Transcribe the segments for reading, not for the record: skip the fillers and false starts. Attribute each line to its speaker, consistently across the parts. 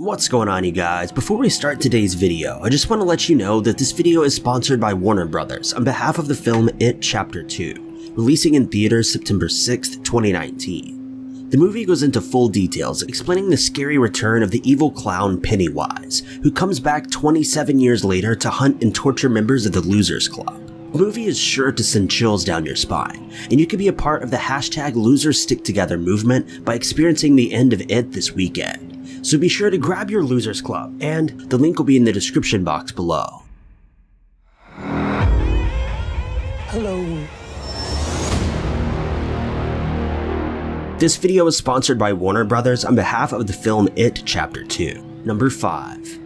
Speaker 1: What's going on, you guys? Before we start today's video, I just want to let you know that this video is sponsored by Warner Brothers on behalf of the film It Chapter 2, releasing in theaters September 6th, 2019. The movie goes into full details explaining the scary return of the evil clown Pennywise, who comes back 27 years later to hunt and torture members of the Losers Club. The movie is sure to send chills down your spine, and you can be a part of the hashtag #LosersStickTogether movement by experiencing the end of It this weekend. So be sure to grab your Losers Club, and the link will be in the description box below.
Speaker 2: Hello.
Speaker 1: This video is sponsored by Warner Brothers on behalf of the film It Chapter 2. Number 5.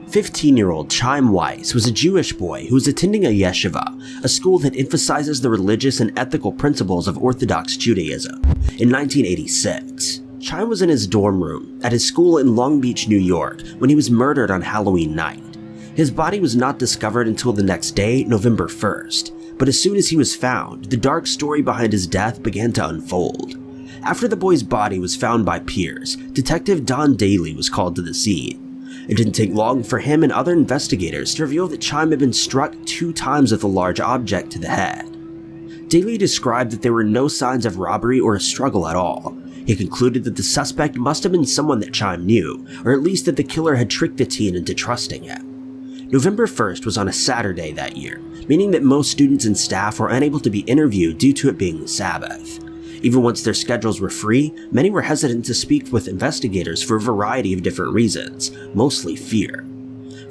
Speaker 1: 15-year-old Chime Wise was a Jewish boy who was attending a yeshiva, a school that emphasizes the religious and ethical principles of Orthodox Judaism, in 1986. Chime was in his dorm room at his school in Long Beach, New York, when he was murdered on Halloween night. His body was not discovered until the next day, November 1st, but as soon as he was found, the dark story behind his death began to unfold. After the boy's body was found by peers, Detective Don Daly was called to the scene. It didn't take long for him and other investigators to reveal that Chime had been struck 2 times with a large object to the head. Daly described that there were no signs of robbery or a struggle at all. He concluded that the suspect must have been someone that Chime knew, or at least that the killer had tricked the teen into trusting him. November 1st was on a Saturday that year, meaning that most students and staff were unable to be interviewed due to it being the Sabbath. Even once their schedules were free, many were hesitant to speak with investigators for a variety of different reasons, mostly fear.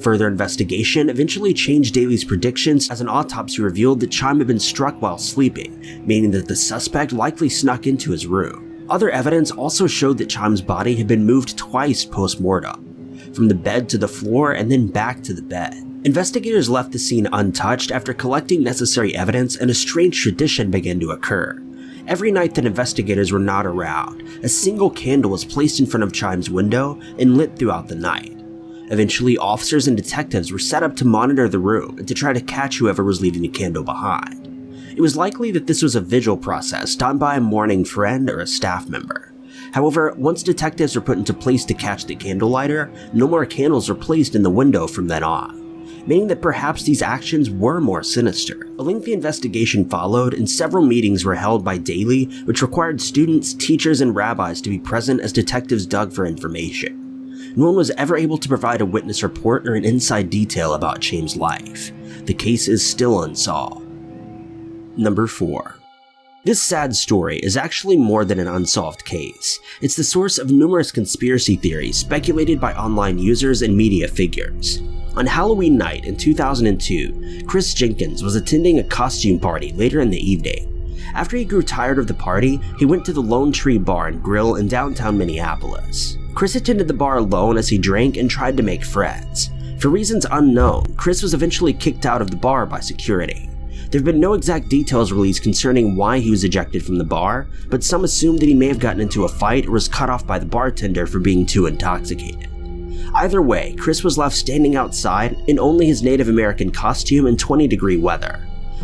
Speaker 1: Further investigation eventually changed Daly's predictions as an autopsy revealed that Chime had been struck while sleeping, meaning that the suspect likely snuck into his room. Other evidence also showed that Chime's body had been moved twice post-mortem, from the bed to the floor and then back to the bed. Investigators left the scene untouched after collecting necessary evidence, and a strange tradition began to occur. Every night that investigators were not around, a single candle was placed in front of Chime's window and lit throughout the night. Eventually, officers and detectives were set up to monitor the room and to try to catch whoever was leaving the candle behind. It was likely that this was a vigil process done by a mourning friend or a staff member. However, once detectives were put into place to catch the candlelighter, no more candles were placed in the window from then on, meaning that perhaps these actions were more sinister. A lengthy investigation followed, and several meetings were held by Daly, which required students, teachers, and rabbis to be present as detectives dug for information. No one was ever able to provide a witness report or an inside detail about Chime's life. The case is still unsolved. Number 4. This sad story is actually more than an unsolved case. It's the source of numerous conspiracy theories speculated by online users and media figures. On Halloween night in 2002, Chris Jenkins was attending a costume party later in the evening. After he grew tired of the party, he went to the Lone Tree Bar and Grill in downtown Minneapolis. Chris attended the bar alone as he drank and tried to make friends. For reasons unknown, Chris was eventually kicked out of the bar by security. There have been no exact details released concerning why he was ejected from the bar, but some assume that he may have gotten into a fight or was cut off by the bartender for being too intoxicated. Either way, Chris was left standing outside in only his Native American costume in 20-degree weather.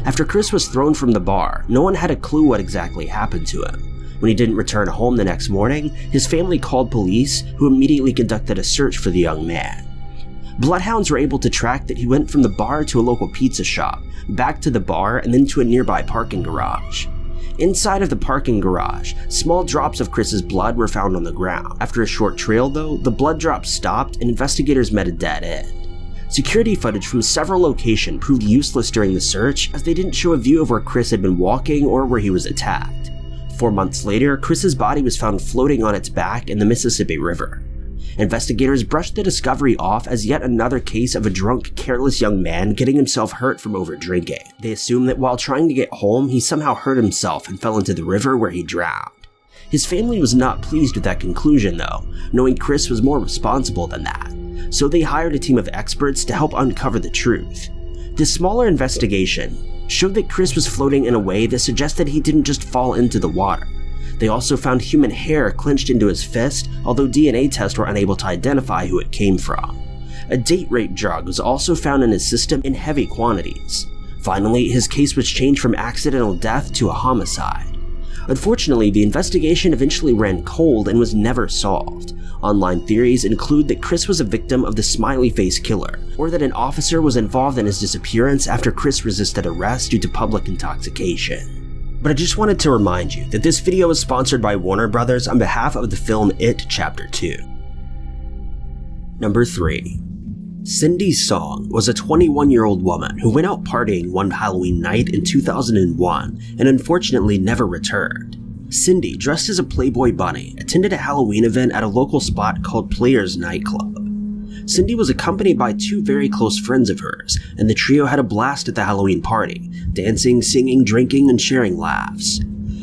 Speaker 1: After Chris was thrown from the bar, no one had a clue what exactly happened to him. When he didn't return home the next morning, his family called police, who immediately conducted a search for the young man. Bloodhounds were able to track that he went from the bar to a local pizza shop, back to the bar, and then to a nearby parking garage. Inside of the parking garage, small drops of Chris's blood were found on the ground. After a short trail though, the blood drops stopped and investigators met a dead end. Security footage from several locations proved useless during the search, as they didn't show a view of where Chris had been walking or where he was attacked. 4 months later, Chris's body was found floating on its back in the Mississippi River. Investigators brushed the discovery off as yet another case of a drunk, careless young man getting himself hurt from overdrinking. They assumed that while trying to get home, he somehow hurt himself and fell into the river where he drowned. His family was not pleased with that conclusion though, knowing Chris was more responsible than that, so they hired a team of experts to help uncover the truth. This smaller investigation showed that Chris was floating in a way that suggested he didn't just fall into the water. They also found human hair clenched into his fist, although DNA tests were unable to identify who it came from. A date rape drug was also found in his system in heavy quantities. Finally, his case was changed from accidental death to a homicide. Unfortunately, the investigation eventually ran cold and was never solved. Online theories include that Chris was a victim of the smiley face killer, or that an officer was involved in his disappearance after Chris resisted arrest due to public intoxication. But I just wanted to remind you that this video is sponsored by Warner Brothers on behalf of the film It Chapter 2. Number 3. Cindy Song was a 21-year-old woman who went out partying one Halloween night in 2001 and unfortunately never returned. Cindy, dressed as a Playboy bunny, attended a Halloween event at a local spot called Players Nightclub. Cindy was accompanied by two very close friends of hers, and the trio had a blast at the Halloween party, dancing, singing, drinking, and sharing laughs.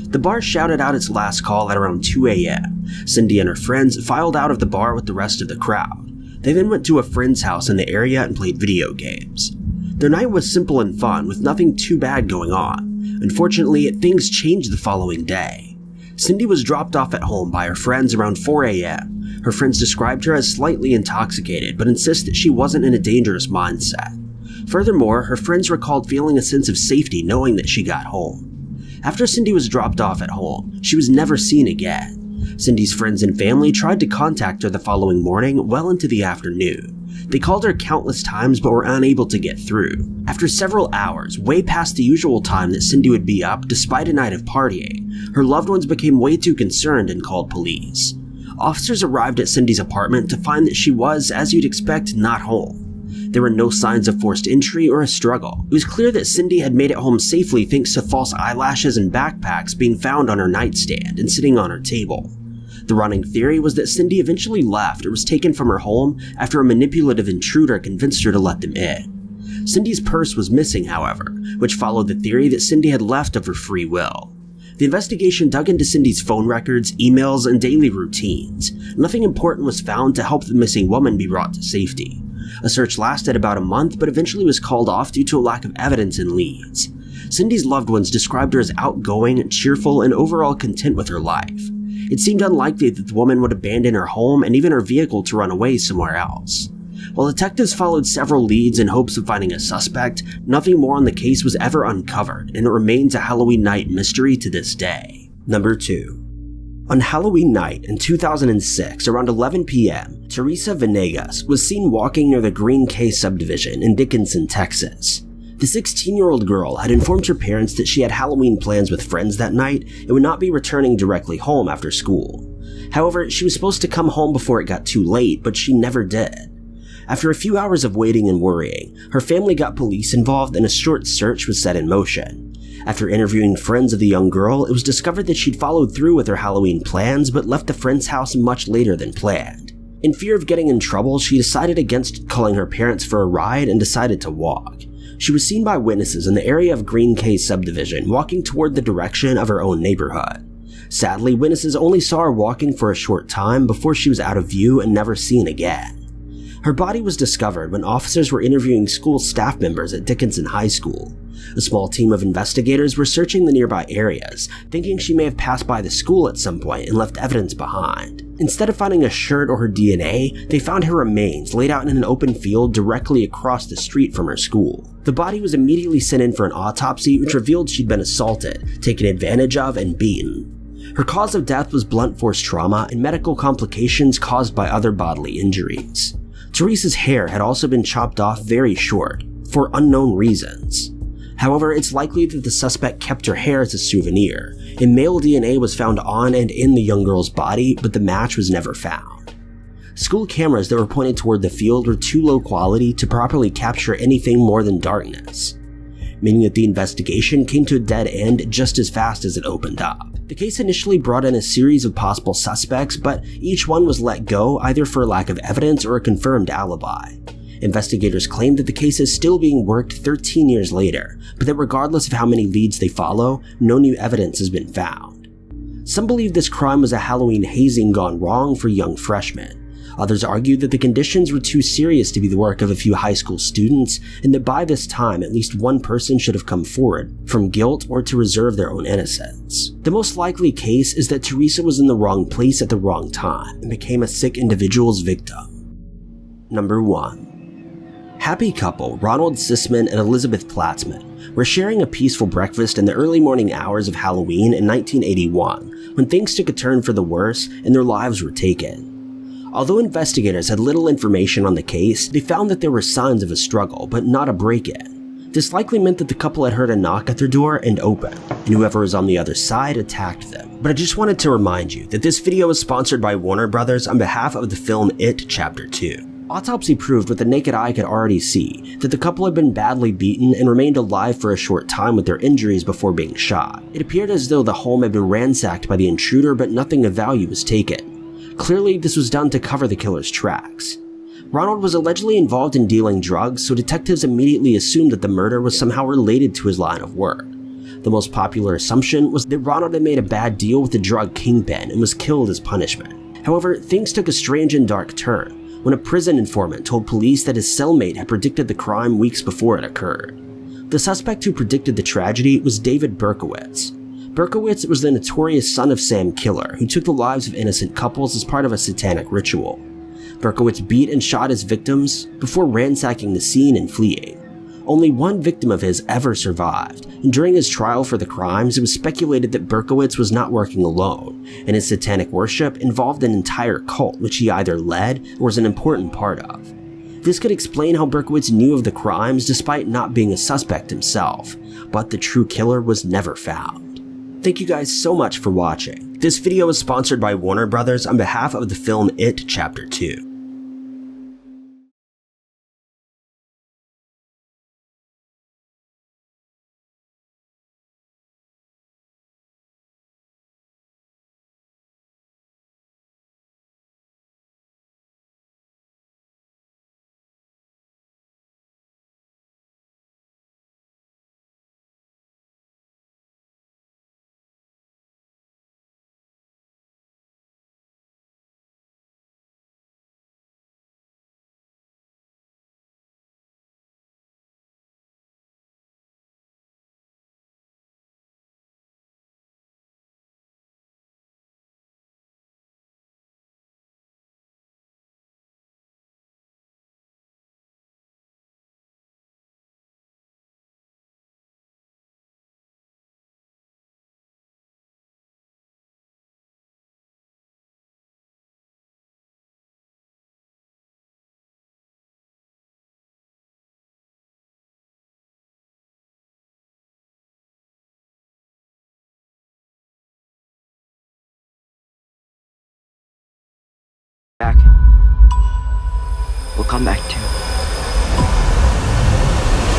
Speaker 1: The bar shouted out its last call at around 2 a.m. Cindy and her friends filed out of the bar with the rest of the crowd. They then went to a friend's house in the area and played video games. Their night was simple and fun, with nothing too bad going on. Unfortunately, things changed the following day. Cindy was dropped off at home by her friends around 4 a.m. Her friends described her as slightly intoxicated, but insist that she wasn't in a dangerous mindset. Furthermore, her friends recalled feeling a sense of safety knowing that she got home. After Cindy was dropped off at home, she was never seen again. Cindy's friends and family tried to contact her the following morning well into the afternoon. They called her countless times but were unable to get through. After several hours, way past the usual time that Cindy would be up despite a night of partying, her loved ones became way too concerned and called police. Officers arrived at Cindy's apartment to find that she was, as you'd expect, not home. There were no signs of forced entry or a struggle. It was clear that Cindy had made it home safely thanks to false eyelashes and backpacks being found on her nightstand and sitting on her table. The running theory was that Cindy eventually left or was taken from her home after a manipulative intruder convinced her to let them in. Cindy's purse was missing, however, which followed the theory that Cindy had left of her free will. The investigation dug into Cindy's phone records, emails, and daily routines. Nothing important was found to help the missing woman be brought to safety. A search lasted about a month but eventually was called off due to a lack of evidence and leads. Cindy's loved ones described her as outgoing, cheerful, and overall content with her life. It seemed unlikely that the woman would abandon her home and even her vehicle to run away somewhere else. While detectives followed several leads in hopes of finding a suspect, nothing more on the case was ever uncovered, and it remains a Halloween night mystery to this day. Number 2. On Halloween night in 2006, around 11 p.m., Teresa Venegas was seen walking near the Green Cay subdivision in Dickinson, Texas. The 16-year-old girl had informed her parents that she had Halloween plans with friends that night and would not be returning directly home after school. However, she was supposed to come home before it got too late, but she never did. After a few hours of waiting and worrying, her family got police involved and a short search was set in motion. After interviewing friends of the young girl, it was discovered that she'd followed through with her Halloween plans but left the friend's house much later than planned. In fear of getting in trouble, she decided against calling her parents for a ride and decided to walk. She was seen by witnesses in the area of Green Cay subdivision walking toward the direction of her own neighborhood. Sadly, witnesses only saw her walking for a short time before she was out of view and never seen again. Her body was discovered when officers were interviewing school staff members at Dickinson High School. A small team of investigators were searching the nearby areas, thinking she may have passed by the school at some point and left evidence behind. Instead of finding a shirt or her DNA, they found her remains laid out in an open field directly across the street from her school. The body was immediately sent in for an autopsy, which revealed she'd been assaulted, taken advantage of, and beaten. Her cause of death was blunt force trauma and medical complications caused by other bodily injuries. Teresa's hair had also been chopped off very short, for unknown reasons. However, it's likely that the suspect kept her hair as a souvenir, and male DNA was found on and in the young girl's body, but the match was never found. School cameras that were pointed toward the field were too low quality to properly capture anything more than darkness, meaning that the investigation came to a dead end just as fast as it opened up. The case initially brought in a series of possible suspects, but each one was let go either for lack of evidence or a confirmed alibi. Investigators claim that the case is still being worked 13 years later, but that regardless of how many leads they follow, no new evidence has been found. Some believe this crime was a Halloween hazing gone wrong for young freshmen. Others argue that the conditions were too serious to be the work of a few high school students, and that by this time at least one person should have come forward from guilt or to reserve their own innocence. The most likely case is that Teresa was in the wrong place at the wrong time and became a sick individual's victim. Number 1. Happy couple Ronald Zisman and Elizabeth Plattsmouth were sharing a peaceful breakfast in the early morning hours of Halloween in 1981 when things took a turn for the worse and their lives were taken. Although investigators had little information on the case, they found that there were signs of a struggle, but not a break-in. This likely meant that the couple had heard a knock at their door and opened, and whoever was on the other side attacked them. But I just wanted to remind you that this video is sponsored by Warner Brothers on behalf of the film It Chapter 2. Autopsy proved what the naked eye could already see, that the couple had been badly beaten and remained alive for a short time with their injuries before being shot. It appeared as though the home had been ransacked by the intruder, but nothing of value was taken. Clearly, this was done to cover the killer's tracks. Ronald was allegedly involved in dealing drugs, so detectives immediately assumed that the murder was somehow related to his line of work. The most popular assumption was that Ronald had made a bad deal with the drug kingpin and was killed as punishment. However, things took a strange and dark turn when a prison informant told police that his cellmate had predicted the crime weeks before it occurred. The suspect who predicted the tragedy was David Berkowitz. Berkowitz was the notorious son of Sam killer who took the lives of innocent couples as part of a satanic ritual. Berkowitz beat and shot his victims before ransacking the scene and fleeing. Only one victim of his ever survived, and during his trial for the crimes, it was speculated that Berkowitz was not working alone, and his satanic worship involved an entire cult which he either led or was an important part of. This could explain how Berkowitz knew of the crimes despite not being a suspect himself, but the true killer was never found. Thank you guys so much for watching. This video is sponsored by Warner Brothers on behalf of the film It Chapter 2.
Speaker 3: Back. We'll come back too.